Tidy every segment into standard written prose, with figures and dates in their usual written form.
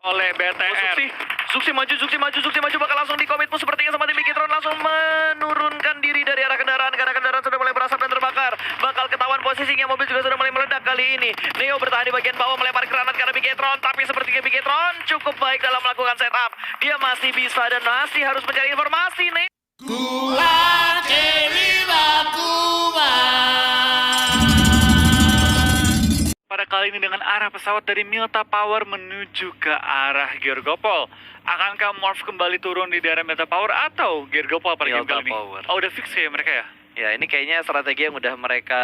oleh BTR. Zuxi maju bakal langsung di-commit sepertinya sama tim Bigitron langsung menurunkan diri dari arah kendaraan karena kendaraan sudah mulai berasap dan terbakar. Bakal ketahuan posisinya, mobil juga sudah mulai meledak kali ini. Neo bertahan di bagian bawah melempar granat ke arah Bigitron, tapi sepertinya Bigitron cukup baik dalam melakukan setup. Dia masih bisa dan masih harus mencari informasi nih. Pada kali ini dengan arah pesawat dari Milta Power menuju ke arah Georgopol. Akankah Morph kembali turun di daerah Milta Power atau Georgopol pada game kali ini? Power. Oh, udah fix ya mereka ya? Ya, ini kayaknya strategi yang udah mereka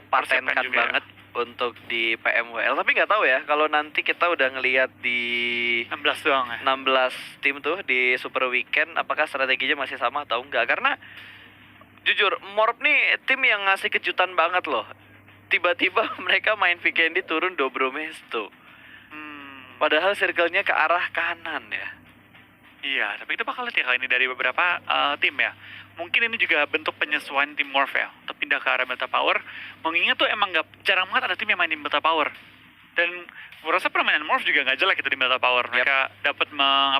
patenkan juga banget untuk di PMWL. Tapi nggak tahu ya, kalau nanti kita udah ngelihat di 16 doang ya? 16 tim tuh di Super Weekend, apakah strateginya masih sama atau enggak? Karena jujur, Morph nih tim yang ngasih kejutan banget loh. Tiba-tiba mereka main Vikendi turun Dobromesto. Padahal circle-nya ke arah kanan ya. Iya, tapi kita bakal lihat ya kali ini dari beberapa tim ya. Mungkin ini juga bentuk penyesuaian tim Morph ya, untuk pindah ke arah Milta Power. Mengingat tuh emang jarang banget ada tim yang main di Milta Power. Dan gue rasa permainan Morph juga nggak jelek itu di Milta Power. Mereka dapat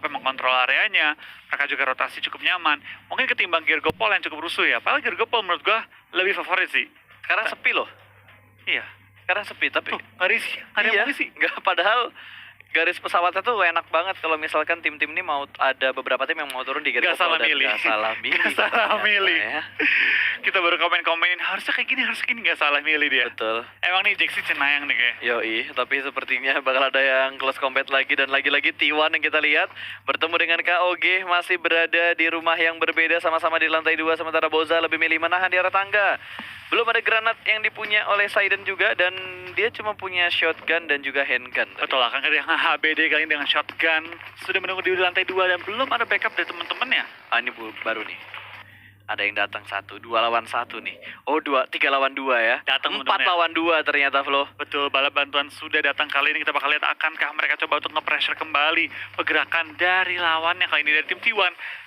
mengkontrol areanya, mereka juga rotasi cukup nyaman. Mungkin ketimbang Georgopol yang cukup rusuh ya. Padahal Georgopol menurut gue lebih favorit sih. Sekarang sepi loh. Iya. Sekarang sepi, tapi ngeri sih. Ngeri sih. Nggak, padahal garis pesawatnya tuh enak banget kalau misalkan tim-tim ini mau ada beberapa tim yang mau turun di garis pesawat dan nggak salah milih. Nggak salah milih. Ya. Kita baru komen-komenin harusnya kayak gini, nggak salah milih dia. Betul. Emang nih Jaxi cenayang nih kayak. Yoi, tapi sepertinya bakal ada yang close combat lagi dan lagi-lagi T1 yang kita lihat bertemu dengan KOG masih berada di rumah yang berbeda sama-sama di lantai 2 sementara Boza lebih milih menahan di arah tangga. Belum ada granat yang dipunya oleh Saiden juga dan dia cuma punya shotgun dan juga handgun. Betul, akan ada yang HBD kali ini dengan shotgun. Sudah menunggu di lantai 2 dan belum ada backup dari teman-temannya. Ah, ini baru nih. Ada yang datang 1, 2 lawan 1 nih. Oh, 3 lawan 2 ya. Datang 4 lawan 2 ternyata, Flo. Betul, bala bantuan sudah datang kali ini. Kita bakal lihat akankah mereka coba untuk nge-pressure kembali pergerakan dari lawannya kali ini dari tim T1.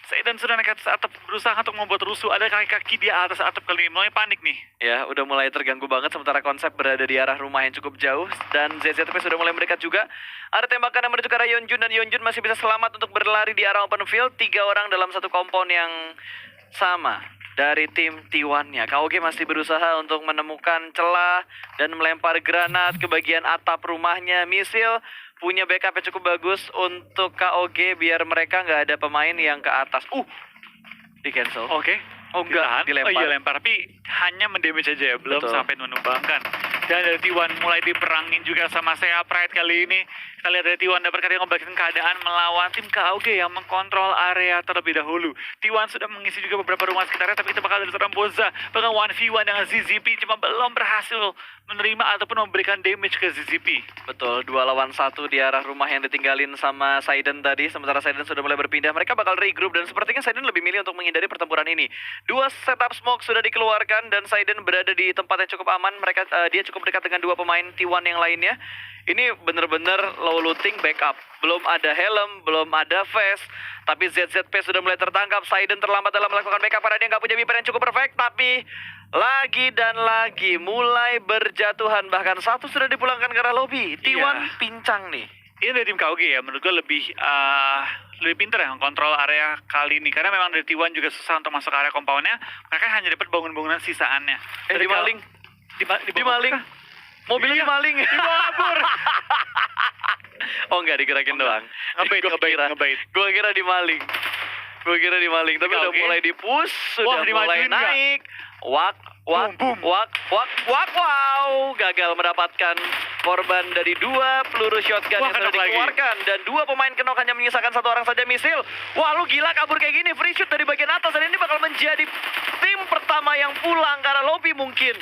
Saiden sudah naik atas atap berusaha untuk membuat rusuh. Ada kaki-kaki di atas atap kali ini. Mulai panik nih. Ya, udah mulai terganggu banget sementara konsep berada di arah rumah yang cukup jauh. Dan ZZP sudah mulai mendekat juga. Ada tembakan yang menuju ke arah Yeonjun dan Yeonjun masih bisa selamat untuk berlari di arah open field. 3 orang dalam satu kompon yang sama dari tim T1-nya. KOG masih berusaha untuk menemukan celah dan melempar granat ke bagian atap rumahnya. Misil punya backup yang cukup bagus untuk KOG biar mereka nggak ada pemain yang ke atas. Di cancel. Oke. Oh enggak, dilempar. Oh iya lempar, tapi hanya mendamage aja ya, belum Betul. sampai menumbangkan. Dan dari T1 mulai diperangin juga sama Sea Pride kali ini. Kita lihat dari T1 dapat kali membalikan keadaan melawan tim KOG yang mengkontrol area terlebih dahulu. T1 sudah mengisi juga beberapa rumah sekitarnya, tapi kita bakal ada seorang Boza. Bahkan 1v1 dengan ZZP cuma belum berhasil menerima ataupun memberikan damage ke ZZP. Betul, 2 lawan 1 di arah rumah yang ditinggalin sama Saiden tadi. Sementara Saiden sudah mulai berpindah, mereka bakal regroup dan sepertinya Saiden lebih milih untuk menghindari pertempuran ini. 2 setup smoke sudah dikeluarkan dan Saiden berada di tempat yang cukup aman. Dia cukup dekat dengan 2 pemain T1 yang lainnya. Ini bener-bener low looting backup. Belum ada helm, belum ada vest. Tapi ZZP sudah mulai tertangkap. Saiden terlambat dalam melakukan backup karena dia nggak punya viper yang cukup perfect. Tapi lagi dan lagi mulai berjatuhan. Bahkan 1 sudah dipulangkan ke arah lobby. T1 pincang nih. Ini dari tim KOG ya, menurut gue lebih pintar ya kontrol area kali ini. Karena memang dari T1 juga susah untuk masuk ke area compound-nya. Mereka hanya dapat bangunan-bangunan sisaannya. Dimaling. Dimaling. Mobilnya dimaling. Dibabur. Oh enggak, digerakin doang. Ngebait. Gua kira dimaling. Tapi udah mulai di-push, sudah mulai naik. Wow, gagal mendapatkan korban dari 2 peluru shotgun yang sudah dikeluarkan. Dan 2 pemain kenok hanya menyisakan 1 orang saja misil. Wah, lu gila kabur kayak gini, free shoot dari bagian atas. Dan ini bakal menjadi tim pertama yang pulang ke arah lobby mungkin.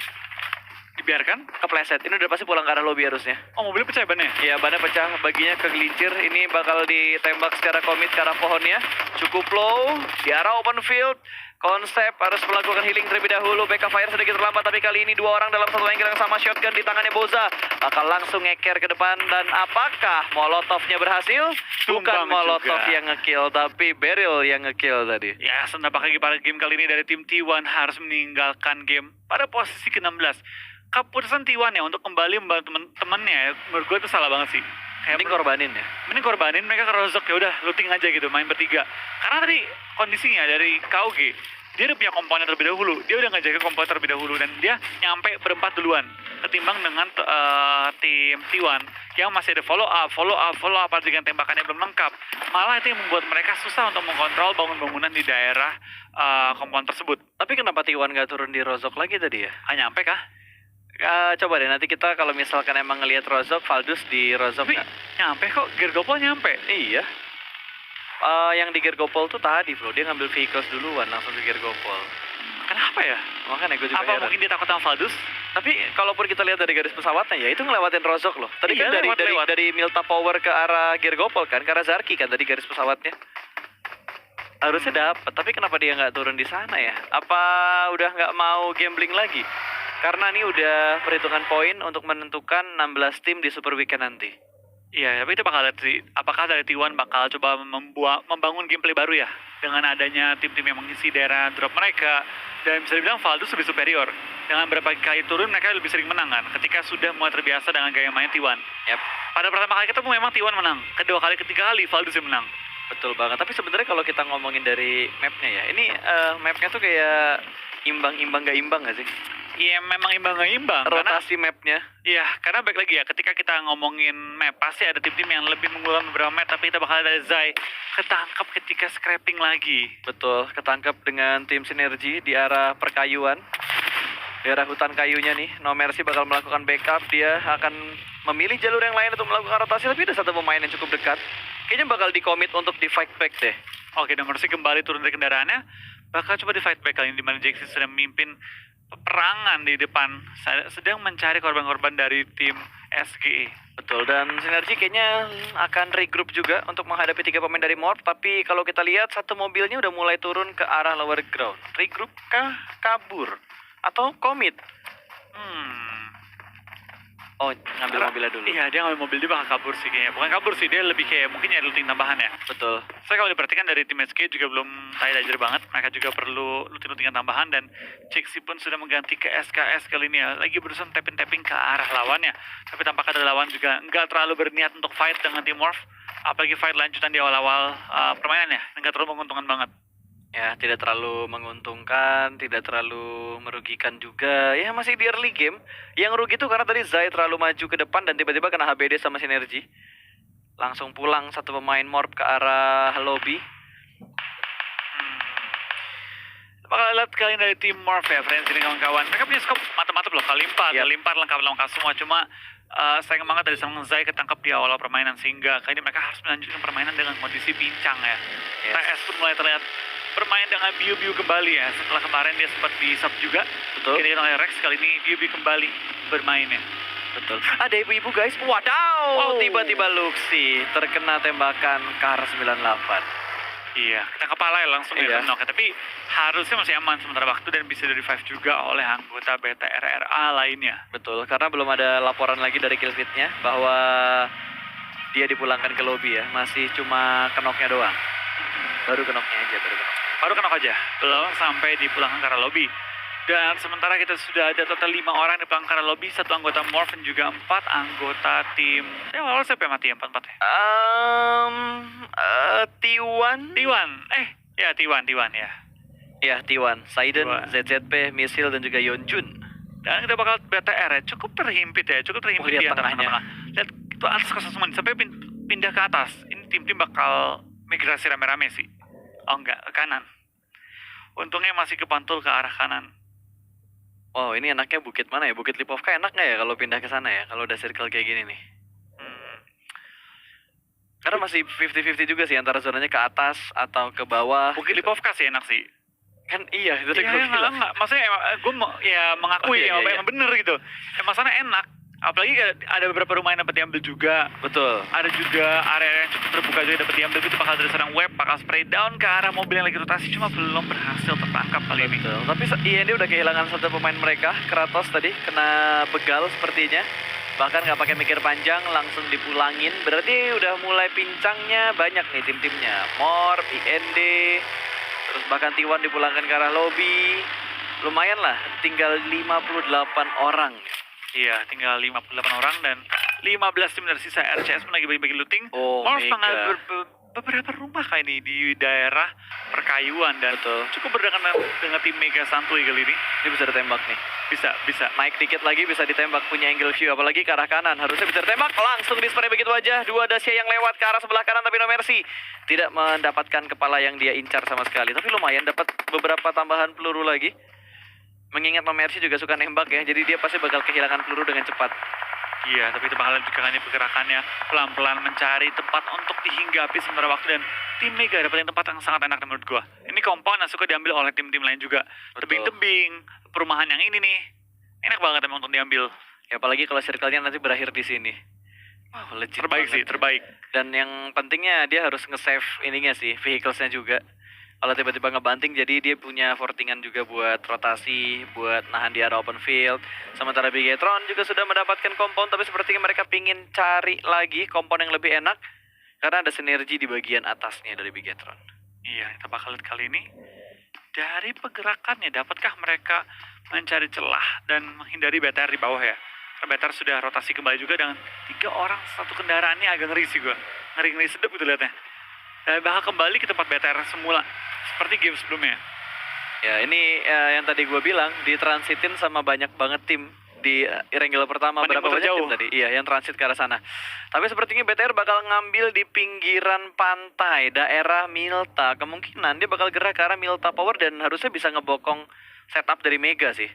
Dibiarkan? Kepleset, ini udah pasti pulang ke arah lobby harusnya. Oh, mobilnya pecah bannya? Iya, bannya pecah, baginya kegelincir. Ini bakal ditembak secara komit ke arah pohonnya. Cukup low, di arah open field. Konsep harus melakukan healing terlebih dahulu. Backup fire sedikit terlambat, tapi kali ini 2 orang dalam satu angle yang sama. Shotgun di tangannya Boza. Bakal langsung ngeker ke depan. Dan apakah Molotovnya berhasil? Bukan Molotov yang ngekill, tapi Beryl yang ngekill tadi. Ya, nampaknya pada game kali ini dari tim T1 harus meninggalkan game pada posisi ke-16. Keputusan T1 ya untuk kembali membantu teman-temannya, menurut gue itu salah banget sih. Kayak Mending korbanin ya. mending korbanin mereka ke Rozok, ya udah looting aja gitu, main bertiga. Karena tadi kondisinya dari KOG, dia udah punya komponen terlebih dahulu, dia udah ngejaga komponen terlebih dahulu, dan dia nyampe berempat duluan ketimbang dengan tim T1 yang masih ada follow up dengan tembakannya belum lengkap. Malah itu yang membuat mereka susah untuk mengkontrol bangunan-bangunan di daerah komponen tersebut. Tapi kenapa T1 nggak turun di Rozok lagi tadi ya? Nyampe kah? Coba deh nanti kita kalau misalkan emang ngelihat Rozok, Valdus di Rozok Tapi nggak? nyampe kok, Gergopol nyampe. Iya. Yang di Gergopol tuh tadi bro, dia ngambil vehicles duluan langsung ke Gergopol. Kenapa ya? Makanya gue juga Apa heran. mungkin dia takut sama Valdus? Tapi kalaupun kita lihat dari garis pesawatnya ya itu ngelewatin Rozok loh. Tadi Iya, kan lewat. dari Milta Power ke arah Gergopol kan, ke arah Zarki kan tadi garis pesawatnya. Harusnya dapat, tapi kenapa dia nggak turun di sana ya? Apa udah nggak mau gambling lagi? Karena ini udah perhitungan poin untuk menentukan 16 tim di Super Weekend nanti. Iya, tapi kita bakal lihat sih, apakah dari T1 bakal coba membangun gameplay baru ya, dengan adanya tim-tim yang mengisi daerah drop mereka, dan bisa dibilang Valdus lebih superior. Dengan berapa kali turun, mereka lebih sering menang kan, ketika sudah mulai terbiasa dengan gaya main T1. Yap, Pada pertama kali ketemu memang T1 menang, kedua kali, ketiga kali Valdus yang menang. betul banget. Tapi sebenarnya kalau kita ngomongin dari mapnya ya, ini mapnya tuh kayak imbang-imbang gak imbang gak sih? Iya, memang imbang gak imbang, karena Rotasi mapnya. iya, karena baik lagi ya, ketika kita ngomongin map, pasti ada tim-tim yang lebih mengulang beberapa map, tapi kita bakal ada Zai ketangkap ketika scrapping lagi. Betul, ketangkap dengan tim sinergi di arah perkayuan. Di arah hutan kayunya nih, No Mercy bakal melakukan backup. Dia akan memilih jalur yang lain untuk melakukan rotasi, tapi ada satu pemain yang cukup dekat. Kayaknya bakal di-commit untuk di-fight back deh. Oke, dan Mercy kembali turun dari kendaraannya, bakal coba di fight back kali ini, di mana Jaxi sedang memimpin peperangan di depan, sedang mencari korban-korban dari tim SGE. Betul, dan sinergi kayaknya akan regroup juga untuk menghadapi 3 pemain dari Morph. Tapi kalau kita lihat, satu mobilnya udah mulai turun ke arah lower ground. Regroup kah? Kabur? Atau commit? Oh, ngambil mobilnya dulu. Iya, dia ngambil mobil, dia bakal kabur sih kayaknya. Bukan kabur sih, dia lebih kayak mungkin nyari looting tambahan ya. Betul. Saya kalau diperhatikan dari tim SGE juga belum tight banget. Mereka juga perlu looting-lootingan tambahan, dan Jaxi pun sudah mengganti ke SKS kali ini ya. Lagi berusaha tapping-tapping ke arah lawannya. Tapi tampaknya dari lawan juga nggak terlalu berniat untuk fight dengan tim Morph. Apalagi fight lanjutan di awal-awal permainannya. Nggak terlalu menguntungkan banget. Ya, tidak terlalu menguntungkan, tidak terlalu merugikan juga. Ya, masih di early game. Yang rugi tuh karena tadi Zai terlalu maju ke depan dan tiba-tiba kena HBD sama sinergi. Langsung pulang satu pemain Morph ke arah lobby. Bakal lihat kalian dari tim Morph ya, friends ini kawan-kawan. Mereka punya scope mantap-mantap loh, kali 4, Yap. kali 4 lengkap semua. Cuma sayang banget dari sang Zai ketangkap di awal permainan, sehingga kali ini mereka harus melanjutkan permainan dengan kondisi pincang ya. Yes. TS pun mulai terlihat bermain dengan Biu-Biu kembali ya, setelah kemarin dia sempat di sub juga. Betul. Kini oleh Rex, kali ini Biu-Biu kembali bermain ya. Betul. Ada ibu-ibu guys. Wadaw! Wow. Tiba-tiba Luxi terkena tembakan KR98. Iya, kena kepala ya langsung Iya. ya knock ya. Tapi harusnya masih aman sementara waktu dan bisa di-revive juga oleh anggota BTRRA lainnya. Betul, karena belum ada laporan lagi dari killfeed-nya bahwa dia dipulangkan ke lobby ya. Masih cuma kenoknya doang. Baru kenoknya aja, baru kenok. Baru knock aja, belum sampai dipulangkan ke arah lobby. Dan sementara kita sudah ada total 5 orang di pelanggan ke arah lobby, 1 anggota Morph dan juga 4 anggota tim. Ya, awal siapa yang mati ya? 4 ya? T1? T1, ya T1 ya. Ya, T1. Saiden, T1. ZZP, Misil, dan juga Yeonjun. Dan kita bakal BTR ya, cukup terhimpit ya, Lihat di antara tengahnya. tengah-tengah. Lihat itu atas kosong semua nih, sampai pindah ke atas. Ini tim-tim bakal migrasi rame-rame sih. Oh enggak, ke kanan. Untungnya masih kepantul ke arah kanan. Oh, ini enaknya bukit mana ya? Bukit Lipovka enak nggak ya kalau pindah ke sana ya? Kalau udah circle kayak gini nih. Karena masih 50-50 juga sih antara zonanya ke atas atau ke bawah. Bukit Lipovka sih enak sih. Kan iya, itu Iya, gue bilang. enggak. Maksudnya gue mengakui Oh, iya, ya, iya, emang bener gitu. Emang sana enak. Apalagi ada beberapa rumah yang dapat diambil juga. Betul. Ada juga area yang cukup terbuka juga dapat diambil gitu. Bakal dari serang web, bakal spray down ke arah mobil yang lagi rotasi. Cuma belum berhasil tertangkap kali ini. Betul. Tapi IND udah kehilangan satu pemain mereka, Kratos tadi kena begal sepertinya. Bahkan nggak pakai mikir panjang, langsung dipulangin. Berarti udah mulai pincangnya banyak nih tim-timnya. Morph, IND, terus bahkan T1 dipulangkan ke arah lobby. Lumayan lah, tinggal 58 orang. Iya, tinggal 58 orang dan 15 tim dari sisa RCS pun lagi bagi-bagi looting. Oh, Morph Mega. mengambil beberapa rumah kayak ini di daerah perkayuan dan Betul. cukup berdekatan dengan tim Mega santuy kali ini. Ini bisa ditembak nih. Bisa. Naik dikit lagi bisa ditembak, punya angle view, apalagi ke arah kanan. Harusnya bisa ditembak, langsung di spray begitu aja. Dua Dacia yang lewat ke arah sebelah kanan, tapi no mercy. Tidak mendapatkan kepala yang dia incar sama sekali. Tapi lumayan dapat beberapa tambahan peluru lagi. Mengingat no mercy juga suka nembak ya, jadi dia pasti bakal kehilangan peluru dengan cepat. Iya, tapi itu bakalan juga kan ini pergerakannya pelan-pelan mencari tempat untuk dihinggapi sementara waktu dan tim Mega dapetin tempat yang sangat enak menurut gua. Ini compound yang suka diambil oleh tim-tim lain juga. Betul. Tebing-tebing, perumahan yang ini nih. Enak banget emang untuk diambil. Ya apalagi kalau circle-nya nanti berakhir di sini. Wow, legit Terbaik banget. sih, terbaik. Dan yang pentingnya dia harus nge-save ininya sih, vehicles-nya juga. Kalau tiba-tiba ngebanting, jadi dia punya fortingan juga buat rotasi, buat nahan di arah open field. Sementara Bigetron juga sudah mendapatkan compound, tapi sepertinya mereka pingin cari lagi compound yang lebih enak. Karena ada sinergi di bagian atasnya dari Bigetron. Iya, kita bakal lihat kali ini. Dari pergerakannya, dapatkah mereka mencari celah dan menghindari BTR di bawah ya? Karena BTR sudah rotasi kembali juga dengan 3 orang satu kendaraan ini agak ngeri sih gua. Ngeri-ngeri sedap gitu liatnya. Dan bakal kembali ke tempat BTR semula. Seperti game sebelumnya. Ya ini yang tadi gue bilang, ditransitin sama banyak banget tim di Irengel pertama. Banding Berapa motor banyak jauh. tim tadi? Iya, yang transit ke arah sana. Tapi sepertinya BTR bakal ngambil di pinggiran pantai, daerah Milta. Kemungkinan dia bakal gerak ke arah Milta Power dan harusnya bisa ngebokong setup dari Mega sih.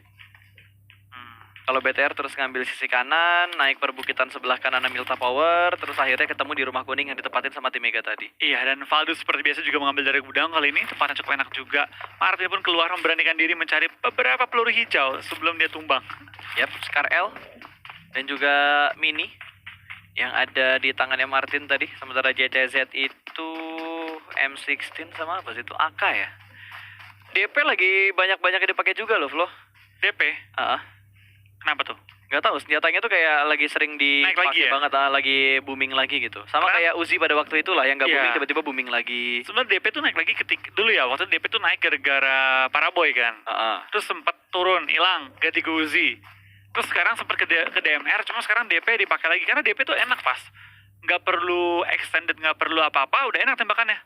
Kalau BTR terus ngambil sisi kanan, naik perbukitan sebelah kanan Milta Power, terus akhirnya ketemu di rumah kuning yang ditempatin sama tim Mega tadi. Iya, dan Valdus seperti biasa juga mengambil dari gudang kali ini. Tempatnya cukup enak juga. Martin pun keluar memberanikan diri mencari beberapa peluru hijau sebelum dia tumbang. Yap, Scar L dan juga Mini yang ada di tangannya Martin tadi. Sementara JTZ itu M16 sama apa sih itu? AK ya? DP lagi banyak-banyak yang dipakai juga loh, Flo. DP, kenapa tuh? Nggak tahu, senjatanya tuh kayak lagi sering Naik lagi dipakai ya? banget, lagi booming lagi gitu. Sama Karena- kayak Uzi pada waktu itu lah, yang nggak Iya. booming tiba-tiba booming lagi. Sebenarnya DP tuh naik lagi dulu ya. Waktu itu DP tuh naik gara-gara Paraboy kan. Terus sempat turun, hilang, ganti ke Uzi. Terus sekarang sempat ke DMR, cuma sekarang DP dipakai lagi karena DP tuh enak pas. Nggak perlu extended, nggak perlu apa-apa, udah enak tembakannya.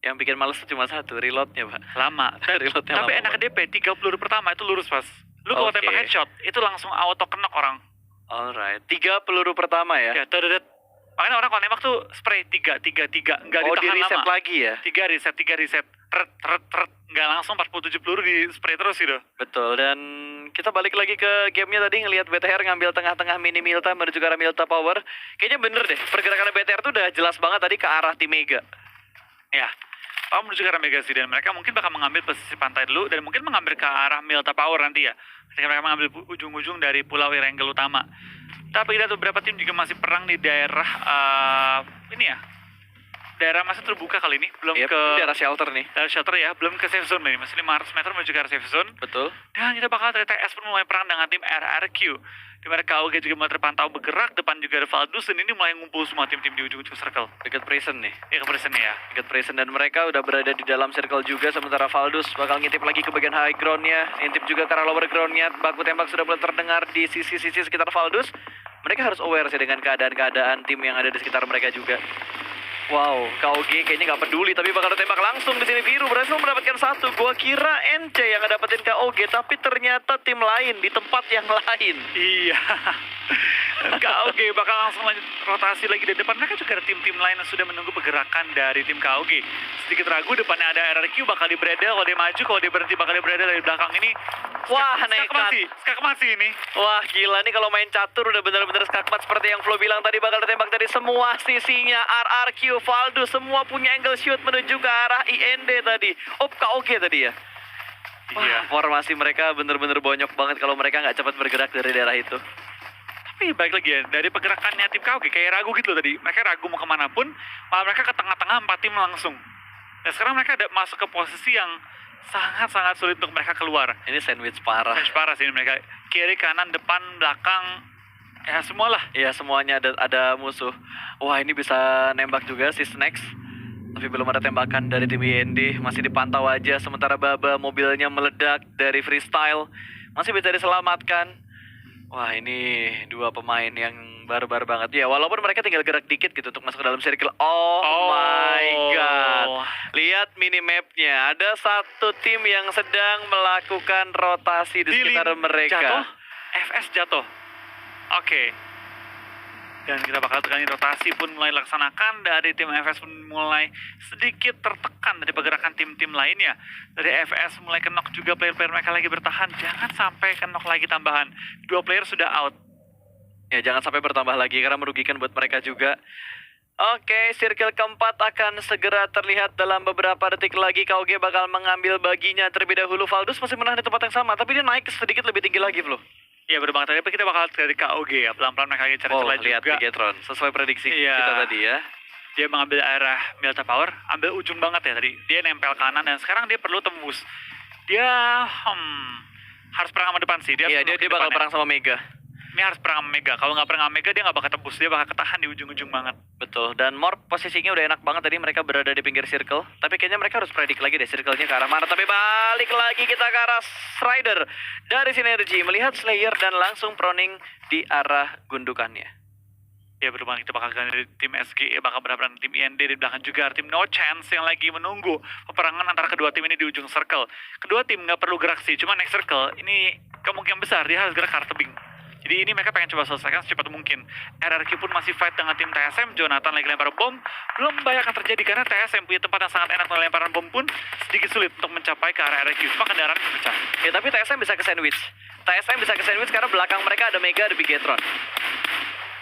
Yang bikin males tuh cuma satu, reloadnya Pak. Lama. Reloadnya Tapi lama enak ke banget. DP, 3 peluru pertama itu lurus pas. Lu kalau Oke. tembak headshot, itu langsung auto kenok orang. Alright, 3 peluru pertama ya? Ya, terdedet. Makanya orang kalau nembak tuh spray 3, nggak Oh, di ditahan reset lama. lagi ya? 3 reset. Tret. Nggak langsung 47 peluru di spray terus gitu. Betul, dan kita balik lagi ke gamenya tadi, ngelihat BTR ngambil tengah-tengah mini Milta menuju ke arah Milta Power. Kayaknya bener deh, pergerakan BTR tuh udah jelas banget tadi ke arah tim Mega. Ya, menuju ke arah Mega sih, dan mereka mungkin bakal mengambil posisi pantai dulu dan mungkin mengambil ke arah Milta Power nanti ya. Ketika mereka mengambil ujung-ujung dari Pulau Irengel utama. Tapi kita beberapa tim juga masih perang di daerah ini ya. Daerah masih terbuka kali ini, belum Yep, ke ini daerah shelter nih. daerah shelter ya, belum ke safe zone nih, masih 500 meter menuju ke arah safe zone. Betul. Dan kita bakal TTS pun mulai perang dengan tim RRQ. Di mana KOG juga mulai terpantau bergerak, depan juga ada Valdus, dan ini mulai ngumpul semua tim-tim di ujung-ujung circle. Dekat prison nih. Ya, kepersen ya. Dekat prison, dan mereka udah berada di dalam circle juga. Sementara Valdus bakal ngintip lagi ke bagian high groundnya, ngintip juga ke arah lower groundnya. Baku tembak sudah mulai terdengar di sisi-sisi sekitar Valdus. Mereka harus aware sih dengan keadaan-keadaan tim yang ada di sekitar mereka juga. Wow, KOG kayaknya nggak peduli, tapi bakal tembak langsung di sini. Biru berhasil mendapatkan satu. Gua kira NC yang ngedapetin KOG, tapi ternyata tim lain di tempat yang lain. Iya. KOG bakal langsung lanjut rotasi lagi di depan. Mereka juga ada tim-tim lain yang sudah menunggu pergerakan dari tim KOG. Sedikit ragu, depannya ada RRQ bakal dibredel. Kalau dia maju, kalau dia berhenti bakal dibredel dari belakang ini. Wah, nekat. Skak mati ini. Wah, gila nih kalau main catur udah bener-bener skakmat seperti yang Flo bilang tadi, bakal ditembak dari semua sisinya. RRQ, Valdus, semua punya angle shoot menuju ke arah IND tadi. KOG tadi ya. Wah, Iya. formasi mereka bener-bener bonyok banget kalau mereka nggak cepat bergerak dari daerah itu. Tapi baik lagi ya, dari pergerakannya tim KOG kayak ragu gitu loh tadi. Mereka ragu mau kemanapun, malah mereka ke tengah-tengah 4 tim langsung. Dan sekarang mereka ada masuk ke posisi yang sangat-sangat sulit untuk mereka keluar. Ini sandwich parah. Match parah sih ini mereka. Kiri, kanan, depan, belakang, ya semualah. Iya, semuanya ada musuh. Wah, ini bisa nembak juga si Snacks. Tapi belum ada tembakan dari tim IND. Masih dipantau aja. Sementara Baba mobilnya meledak dari freestyle. Masih bisa diselamatkan. Wah, ini dua pemain yang barbar banget ya. Walaupun mereka tinggal gerak dikit gitu untuk masuk ke dalam circle. Oh my god. Lihat minimapnya. Ada satu tim yang sedang melakukan rotasi di sekitar mereka. Jatuh, FS jatuh. Oke. Dan kita bakal tekan rotasi pun mulai dilaksanakan. Dari tim FS pun mulai sedikit tertekan dari pergerakan tim-tim lainnya. Dari FS mulai knock juga, player-player mereka lagi bertahan. Jangan sampai knock lagi tambahan. 2 player sudah out. Ya, jangan sampai bertambah lagi karena merugikan buat mereka juga. Oke, circle keempat akan segera terlihat dalam beberapa detik lagi. KOG bakal mengambil baginya terlebih dahulu. Valdus masih menahan di tempat yang sama, tapi dia naik sedikit lebih tinggi lagi, Flo. Iya bener banget, tapi kita bakal dari KOG ya. Pelan-pelan mereka lagi cari celah lihat juga. Bigetron, sesuai prediksi Iya. kita tadi ya. Dia mengambil arah Milta Power, ambil ujung banget ya tadi. Dia nempel kanan dan sekarang dia perlu tembus. Dia harus perang sama depan sih. Iya, dia bakal perang sama Mega. Ini harus perang sama Mega. Kalau nggak perang sama Mega, dia nggak bakal tembus. Dia bakal ketahan di ujung-ujung banget. Betul, dan Morph posisinya udah enak banget tadi, mereka berada di pinggir circle. Tapi kayaknya mereka harus predik lagi deh circle-nya ke arah mana. Tapi balik lagi kita ke arah Strider dari Sinergi. Melihat Slayer dan langsung proning di arah gundukannya. Ya berhubungan kita bakal dari tim SG, bakal berhadapan tim IND di belakang juga tim No Chance yang lagi menunggu peperangan antara kedua tim ini di ujung circle. Kedua tim nggak perlu gerak sih, cuma next circle ini kemungkinan besar dia harus gerak ke arah tebing. Jadi ini mereka pengen coba selesaikan secepat mungkin. RRQ pun masih fight dengan tim TSM. Jonathan lagi lempar bom. Belum banyak yang terjadi karena TSM punya tempat yang sangat enak melemparan bom pun sedikit sulit untuk mencapai ke arah RRQ. Cuma kendaraan pecah. Ya tapi TSM bisa ke sandwich. TSM bisa ke sandwich karena belakang mereka ada Mega, ada Bigetron.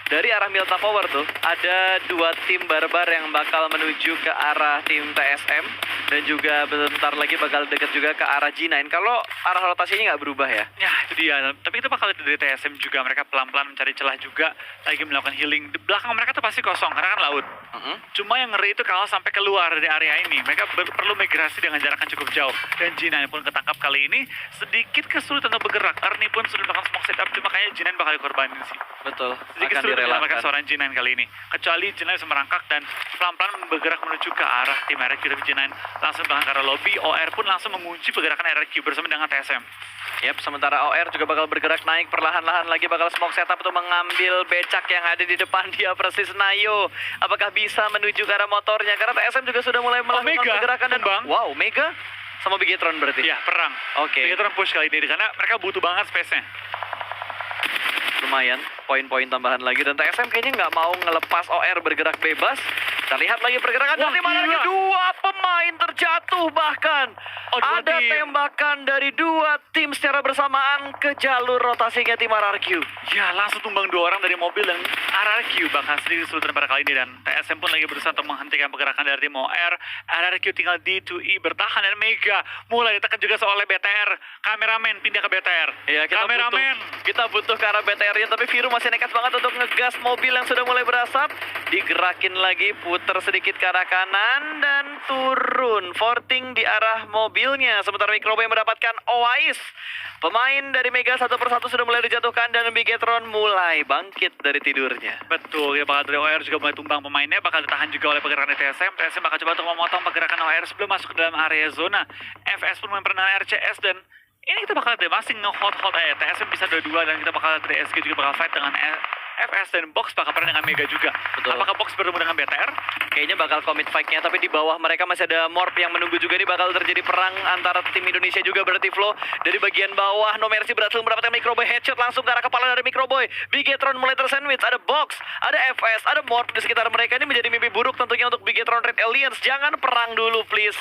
Dari arah Milta Power tuh, ada 2 tim barbar yang bakal menuju ke arah tim TSM. Dan juga bentar lagi bakal deket juga ke arah G9. Kalau arah rotasinya nggak berubah ya? Ya, itu dia. Tapi kita bakal dari TSM juga. Mereka pelan-pelan mencari celah juga. Lagi melakukan healing. Di belakang mereka tuh pasti kosong, karena kan laut. Cuma yang ngeri itu kalau sampai keluar dari area ini. Mereka perlu migrasi dengan jarak yang cukup jauh. Dan G9 pun ketangkap kali ini. Sedikit kesulitan untuk bergerak. Ernie pun sudah melakukan smoke setup. Cuma kayaknya G9 bakal dikorbanin sih. Betul, sedikit akan sulit direlakan. mereka seorang G9 kali ini. Kecuali G9 bisa merangkak dan pelan-pelan bergerak menuju ke arah tim RRQ. Tapi G9 langsung belakang ke arah lobby. OR pun langsung mengunci pergerakan RRQ bersama dengan TSM. Yap, sementara OR juga bakal bergerak naik perlahan-lahan lagi, bakal smoke setup untuk mengambil becak yang ada di depan dia persis. Nayo, apakah bisa menuju ke arah motornya? Karena TSM juga sudah mulai melakukan Mega, pergerakan dan Bang. wow, Mega sama Bigetron berarti. Ya, perang. Oke. Bigetron push kali ini karena mereka butuh banget space-nya. Lumayan, poin-poin tambahan lagi. Dan TSM kayaknya nggak mau ngelepas OR bergerak bebas. Kita lihat lagi pergerakan dari mana lagi. 2 pemain terjatuh bahkan. Ada tembakan dari 2 tim secara bersamaan ke jalur rotasinya tim RRQ. Ya, langsung tumbang 2 orang dari mobil dan RRQ bahkan sedikit kesulitan pada kali ini. Dan TSM pun lagi berusaha untuk menghentikan pergerakan dari tim OR. RRQ tinggal D2E bertahan dan Mega mulai ditekan juga oleh BTR. Kameramen pindah ke BTR. Ya, kita butuh ke arah BTR-nya, tapi Viru masih nekat banget untuk ngegas mobil yang sudah mulai berasap. Digerakin lagi, puter sedikit ke arah kanan dan turun. Forting di arah mobilnya. Sementara Microboy mendapatkan OAIS. Pemain dari Mega satu persatu sudah mulai dijatuhkan dan Bigetron mulai bangkit dari tidurnya. Betul, ya bakal dari OR juga mulai tumbang pemainnya, bakal ditahan juga oleh pergerakan dari TSM. TSM bakal coba untuk memotong pergerakan OR sebelum masuk ke dalam area zona. FS pun memperkenalkan RCS dan ini kita bakal masih nge-hold TSM bisa 2-2 dan kita bakal dari SG juga bakal fight dengan FS dan Box bakal pernah dengan Mega juga. Betul. Apakah Box bertemu dengan BTR? Kayaknya bakal commit fight-nya, tapi di bawah mereka masih ada Morph yang menunggu juga. Ini bakal terjadi perang antara tim Indonesia juga berarti Flo. Dari bagian bawah, No Mercy berhasil mendapatkan Microboy headshot langsung ke arah kepala dari Microboy. Bigetron mulai tersandwich, ada Box, ada FS, ada Morph di sekitar mereka. Ini menjadi mimpi buruk tentunya untuk Bigetron Red Aliens. Jangan perang dulu please.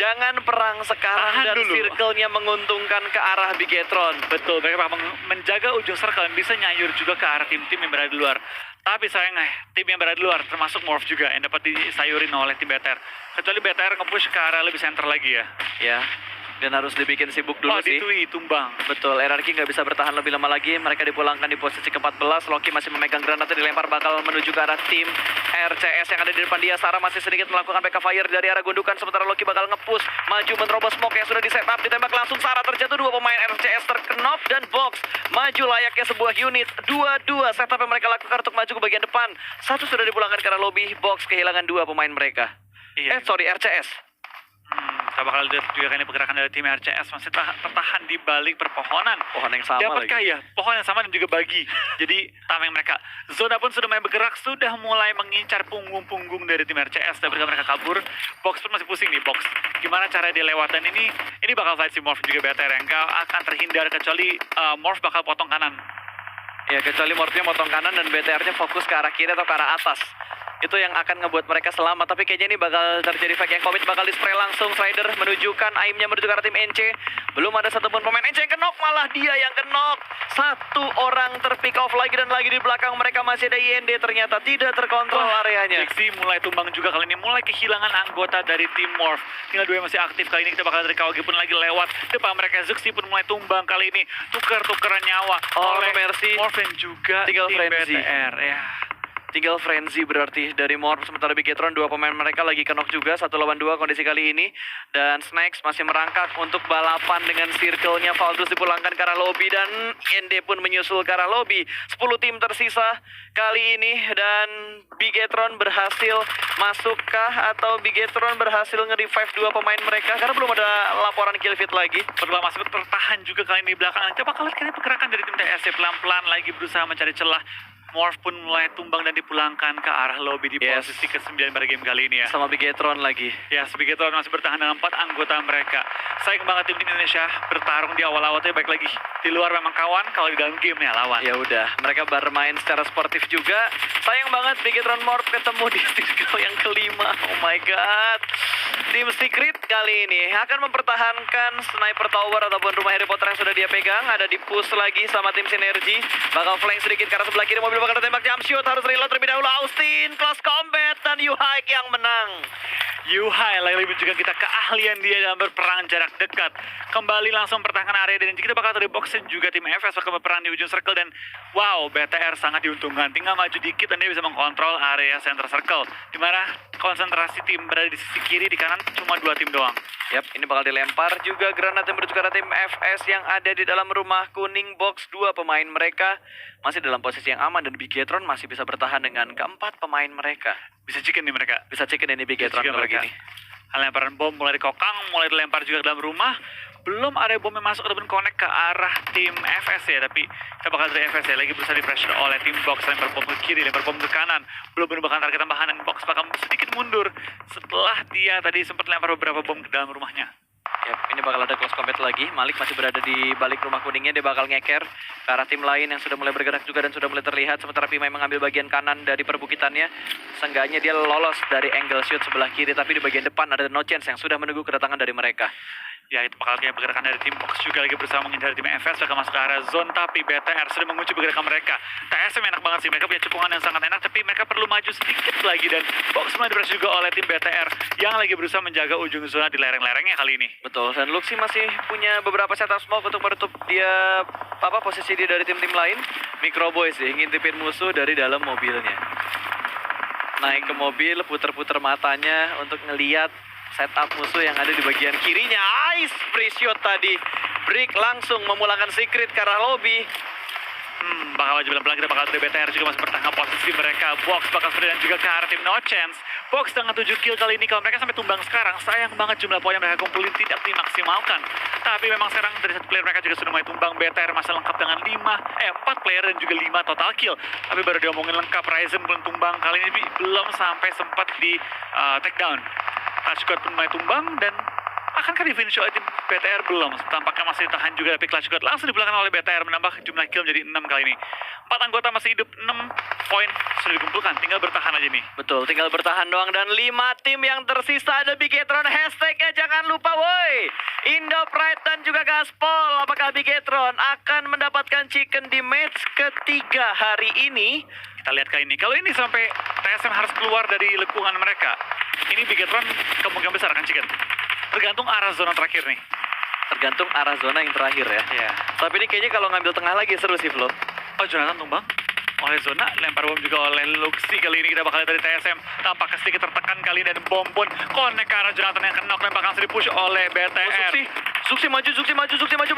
Jangan perang sekarang dan circle-nya menguntungkan ke arah Bigetron. Betul, mereka bakal menjaga ujung circle dan bisa nyayur juga ke arah tim-tim yang berada di luar. Tapi sayangnya, tim yang berada di luar, termasuk Morph juga, yang dapat disayurin oleh tim BTR. Kecuali BTR nge-push ke arah lebih center lagi ya. Ya, dan harus dibikin sibuk dulu sih. Ditui, tumbang. Betul, RRQ nggak bisa bertahan lebih lama lagi. Mereka dipulangkan di posisi ke-14. Loki masih memegang granatnya, dilempar bakal menuju ke arah tim RCS yang ada di depan dia. Sarah masih sedikit melakukan backup fire dari arah gundukan. Sementara Loki bakal nge-push maju menerobos smoke yang sudah di-setup. Ditembak langsung Sarah, terjatuh 2 pemain RCS terkenop dan Box maju layaknya sebuah unit. 2-2 setup yang mereka lakukan untuk maju ke bagian depan. 1 sudah dipulangkan ke arah lobby. Box kehilangan 2 pemain mereka. Iya. Sorry, RCS. Kita bakal lihat juga kali ini pergerakan dari tim RCS masih tertahan di balik perpohonan. Pohon yang sama Dapatkah lagi. ya pohon yang sama dan juga bagi. Jadi tameng mereka. Zona pun sudah mulai bergerak, sudah mulai mengincar punggung-punggung dari tim RCS. Dan mereka kabur. Box pun masih pusing nih Box. Gimana cara dia lewat, dan ini bakal fight si Morph juga BTR yang gak akan terhindar kecuali Morph bakal potong kanan. Ya, kecuali Morphnya motong kanan dan BTR-nya fokus ke arah kiri atau ke arah atas. Itu yang akan ngebuat mereka selamat. Tapi kayaknya ini bakal terjadi fake yang komit. Bakal di-spray langsung. Strider menunjukkan aimnya menuju ke arah tim NC. Belum ada satupun pemain NC yang kenok. Malah dia yang kenok. Satu orang terpick off lagi dan lagi di belakang mereka masih ada IND. Ternyata tidak terkontrol areanya. Lexi mulai tumbang juga kali ini. Mulai kehilangan anggota dari tim Morph. Tinggal 2 yang masih aktif. Kali ini kita bakal dari Kawagi pun lagi lewat. Depan mereka Zuxi pun mulai tumbang kali ini. Tuker-tukeran nyawa oleh Mercy. Morph dan juga Tinggal tim Frenzy. BTR. Ya. Tinggal Frenzy berarti dari Morph. Sementara Bigetron, 2 pemain mereka lagi kenok juga. 1 lawan 2 kondisi kali ini. Dan Snacks masih merangkak untuk balapan dengan circle-nya. Valdus dipulangkan ke arah lobby. Dan IND pun menyusul ke arah lobby. 10 tim tersisa kali ini. Dan Bigetron berhasil masukkah? Atau Bigetron berhasil nge-revive 2 pemain mereka? Karena belum ada laporan kill feed lagi. Berdua masih tertahan juga kali ini di belakang. Kita bakal lihat kali ini pergerakan dari tim TSC pelan-pelan lagi berusaha mencari celah. Morph pun mulai tumbang dan dipulangkan ke arah lobby di posisi ke-9 pada game kali ini ya. Sama Bigetron lagi. Ya, Bigetron masih bertahan dengan 4 anggota mereka. Sayang banget tim Indonesia bertarung di awal-awal, tapi baik lagi. Di luar memang kawan, kalau di dalam game ya lawan. Ya udah, mereka bermain secara sportif juga. Sayang banget Bigetron Morph ketemu di circle yang kelima. Oh my god. Tim Secret kali ini akan mempertahankan Sniper Tower ataupun rumah Harry Potter yang sudah dia pegang. Ada di push lagi sama tim Sinergi. Bakal flank sedikit ke arah sebelah kiri. Mobil bakal tembak jump shoot. Harus reload terlebih dahulu. Austin close combat dan Yuhai yang menang. Yuhai lagi menunjukkan kita keahlian dia dalam berperang jarak dekat. Kembali langsung pertahankan area, dan kita bakal dari box juga tim FS bakal berperang di ujung circle. Dan wow, BTR sangat diuntungkan. Tinggal maju dikit dan dia bisa mengkontrol area center circle. Dimana konsentrasi tim berada di sisi kiri, di kanan cuma 2 tim doang. Yap, ini bakal dilempar juga granat yang menuju ke arah tim FS yang ada di dalam rumah kuning box. 2 pemain mereka masih dalam posisi yang aman dan Bigetron masih bisa bertahan dengan keempat pemain mereka. Bisa chicken nih mereka. Bisa chicken ini Bigetron kalau mereka. gini. Lemparan bom mulai dikokang, mulai dilempar juga ke dalam rumah. Belum ada bom yang masuk ataupun connect ke arah tim FS ya, tapi kita bakal dari FS ya lagi berusaha di pressure oleh tim box. Lempar bom ke kiri, lempar bom ke kanan, belum menemukan target tambahan, dan box bakal sedikit mundur setelah dia tadi sempat lempar beberapa bom ke dalam rumahnya. Yap, ini bakal ada close combat lagi. Malik masih berada di balik rumah kuningnya. Dia bakal ngeker ke arah tim lain yang sudah mulai bergerak juga dan sudah mulai terlihat. Sementara Pimai mengambil bagian kanan dari perbukitannya. Seenggaknya dia lolos dari angle shoot sebelah kiri. Tapi di bagian depan ada No Chance yang sudah menunggu kedatangan dari mereka. Ya, itu bakal kayak pergerakan dari tim box juga lagi berusaha menghindari tim FS bakal masuk ke arah zone, tapi BTR sudah mengunci pergerakan mereka. TSM enak banget sih, mereka punya cekungan yang sangat enak, tapi mereka perlu maju sedikit lagi, dan box mulai dipress juga oleh tim BTR yang lagi berusaha menjaga ujung zona di lereng-lerengnya kali ini. Betul, dan Luxi masih punya beberapa setup smoke untuk menutup dia posisi dia dari tim-tim lain. Microboy sih ngintipin musuh dari dalam mobilnya. Naik ke mobil, puter-puter matanya untuk ngeliat setup musuh yang ada di bagian kirinya. Ice free shot tadi. Brick langsung memulangkan Secret ke arah lobby. Bakal maju pelan-pelan, kita bakal dari BTR juga masih bertahan posisi mereka. Box bakal free dan juga ke arah tim No Chance. Box dengan 7 kill kali ini. Kalau mereka sampai tumbang sekarang, sayang banget jumlah poin yang mereka kumpulin tidak dimaksimalkan. Tapi memang sekarang dari 1 player mereka juga sudah mulai tumbang. BTR masih lengkap dengan 4 player dan juga 5 total kill. Tapi baru diomongin lengkap, Ryzen belum tumbang kali ini, belum sampai sempat di take down. Clutch Squad pun mulai tumbang, dan akankah di finish oleh tim BTR? Belum, tampaknya masih ditahan juga, tapi Clutch Squad langsung dipulangkan oleh BTR, menambah jumlah kill menjadi 6 kali ini. 4 anggota masih hidup, 6 poin sudah dikumpulkan, tinggal bertahan aja nih. Betul, tinggal bertahan doang, dan 5 tim yang tersisa ada Bigetron. Hashtagnya jangan lupa woi, Indo Pride dan juga Gaspol. Apakah Bigetron akan mendapatkan chicken di match ketiga hari ini? Kita lihat kali ini, kalau ini sampai TSM harus keluar dari lengkungan mereka, ini Bigetron kemungkinan besar akan chicken. Tergantung arah zona terakhir nih. Tergantung arah zona yang terakhir ya. Iya. Tapi ini kayaknya kalau ngambil tengah lagi seru sih, Flo. Oh, Jonathan tumbang oleh zona, lempar bom juga oleh Luxi. Kali ini kita bakal lihat dari TSM, tampaknya sedikit tertekan kali ini, dan bom pun connect ke arah Jonathan yang kena, lempar langsung di-push oleh BTR. Zuxi maju,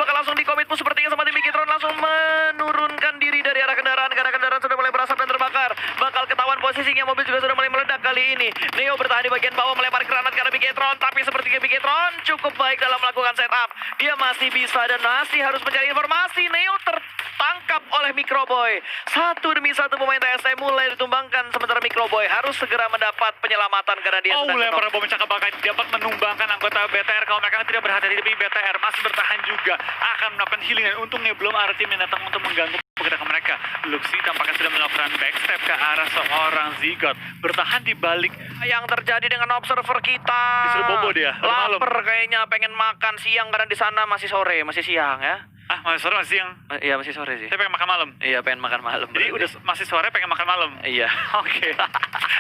bakal langsung di commit pun sepertinya sama tim Bigetron langsung menurunkan diri dari arah kendaraan, karena kendaraan sudah mulai berasap dan terbakar. Bakal ketahuan posisinya, mobil juga sudah mulai meledak kali ini. Neo bertahan di bagian bawah, melempar granat ke arah Bigetron, tapi seperti tampaknya Bigetron cukup baik dalam melakukan setup. Dia masih bisa dan masih harus mencari informasi. Neo tertangkap oleh Microboy. Satu demi satu pemain TSM mulai ditumbangkan, sementara Microboy harus segera mendapat penyelamatan karena dia sedang lempar knock. bom cakabakan dapat menumbangkan anggota BTR. Kalau mereka tidak berhati-hati, tapi BTR masih bertahan juga, akan melakukan healing, dan untungnya belum ada tim yang datang untuk mengganggu pergerakan mereka. Luxi tampaknya sudah melakukan backstep ke arah seorang Zigot, bertahan di balik. Yang terjadi dengan observer kita? Disuruh bobo dia, malam. Lapar kayaknya, pengen makan siang karena di sana masih sore, masih siang ya. Masih sore masih siang. Iya masih sore sih. Saya pengen makan malam. Iya pengen makan malam. Jadi udah masih sore pengen makan malam. Iya. Oke.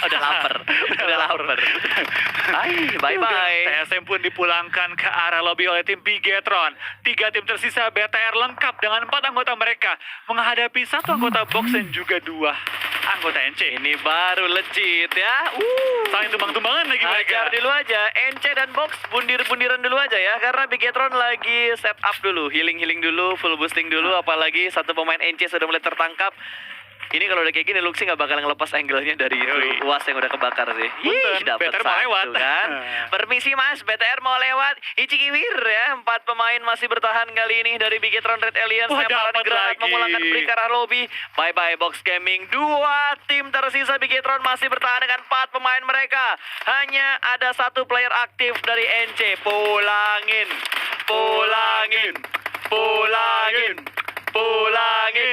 Udah lapar. Udah lapar. Hai, bye-bye. TSM pun dipulangkan ke arah lobby oleh tim Bigetron. 3 tim tersisa BTR lengkap dengan 4 anggota mereka menghadapi 1 anggota box dan juga 2 anggota NC. Ini baru legit ya. Saling tumbang-tumbangan lagi mereka. Ajar dulu aja, NC dan box bundir-bundiran dulu aja ya, karena Bigetron lagi setup dulu, healing dulu, full boosting dulu, apalagi satu pemain NC sudah mulai tertangkap. Ini kalau udah kayak gini Luxi nggak bakal ngelepas angle-nya dari itu UAS yang udah kebakar sih. Punten, Dapat BTR mau lewat kan. Permisi Mas, BTR mau lewat. Ichikiwir ya. 4 pemain masih bertahan kali ini dari Bigetron Red Alliance. Wah, Lemparan dapat granat lagi. memulangkan Brick ke arah lobby. Bye-bye Box Gaming. 2 tim tersisa Bigetron masih bertahan dengan 4 pemain mereka. Hanya ada 1 player aktif dari NC. Pulangin.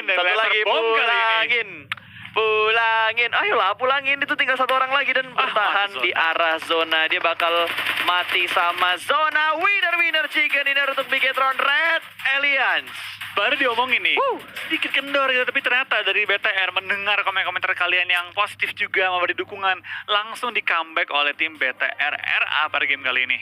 Dan Satu laser lagi bom kali ini. Pulangin. Ayolah pulangin, itu tinggal 1 orang lagi dan bertahan mati di zona. arah zona. Dia bakal mati sama zona. Winner chicken dinner untuk Bigetron Red Alliance. Baru diomongin nih, sedikit kendor gitu, tapi ternyata dari BTR mendengar komentar kalian yang positif juga memberi dukungan, langsung di comeback oleh tim BTR RA pada game kali ini.